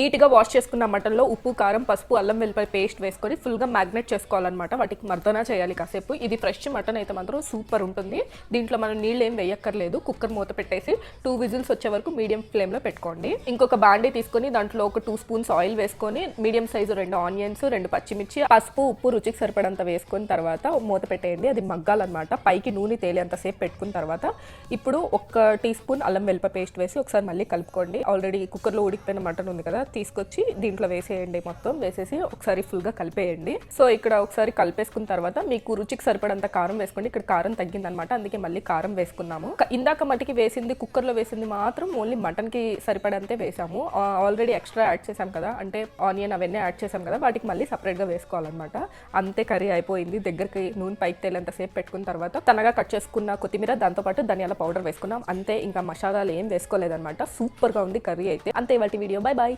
నీట్గా వాష్ చేసుకున్న మటన్లో ఉప్పు కారం పసుపు అల్లం వెల్లిపాయ పేస్ట్ వేసుకొని ఫుల్గా మ్యాగ్నేట్ చేసుకోవాలన్నమాట. వాటికి మర్దన చేయాలి కాసేపు. ఇది ఫ్రెష్ మటన్ అయితే మాత్రం సూపర్ ఉంటుంది. దీంట్లో మనం నీళ్ళు ఏం వేయక్కర్లేదు. కుక్కర్ మూత పెట్టేసి 2 విజిల్స్ వచ్చే వరకు మీడియం ఫ్లేమ్లో పెట్టుకోండి. ఇంకొక బాండీ తీసుకొని దాంట్లో ఒక 2 స్పూన్స్ ఆయిల్ వేసుకొని మీడియం సైజు 2 ఆనియన్స్ 2 పచ్చిమిర్చి పసుపు ఉప్పు రుచికి సరిపడంత వేసుకున్న తర్వాత మూత పెట్టేయండి. అది మగ్గాలన్నమాట. పైకి నూనె తేలేంతసేపు పెట్టుకున్న తర్వాత ఇప్పుడు 1 టీ స్పూన్ అల్లం వెల్లిపాయ పేస్ట్ వేసి ఒకసారి మళ్ళీ కలుపుకోండి. ఆల్రెడీ కుక్కర్లో ఉడికిపోయిన మటన్ ఉంది కదా, తీసుకొచ్చి దీంట్లో వేసేయండి. మొత్తం వేసేసి ఒకసారి ఫుల్గా కలిపేయండి. సో ఇక్కడ ఒకసారి కలిపేసుకున్న తర్వాత మీకు రుచికి సరిపడంత కారం వేసుకోండి. ఇక్కడ కారం తగ్గిందనమాట, అందుకే మళ్ళీ కారం వేసుకున్నాము. ఇందాక మట్టికి వేసింది కుక్కర్లో వేసింది మాత్రం ఓన్లీ మటన్కి సరిపడంతే వేసాము. ఆల్రెడీ ఎక్స్ట్రా యాడ్ చేసాం కదా, అంటే ఆనియన్ అవన్నీ యాడ్ చేసాం కదా, వాటికి మళ్ళీ సపరేట్గా వేసుకోవాలన్నమాట. అంతే కర్రీ అయిపోయింది. దగ్గరికి నూనె పైకి తేలేంతసేపు పెట్టుకున్న తర్వాత తనగా కట్ చేసుకున్న కొత్తిమీర దాంతోపాటు ధనియాల పౌడర్ వేసుకున్నాం. అంతే, ఇంకా మసాలాలు ఏం వేసుకోలేదన్నమాట. సూపర్గా ఉంది కర్రీ అయితే. అంతే వాటి వీడియో. Bye bye.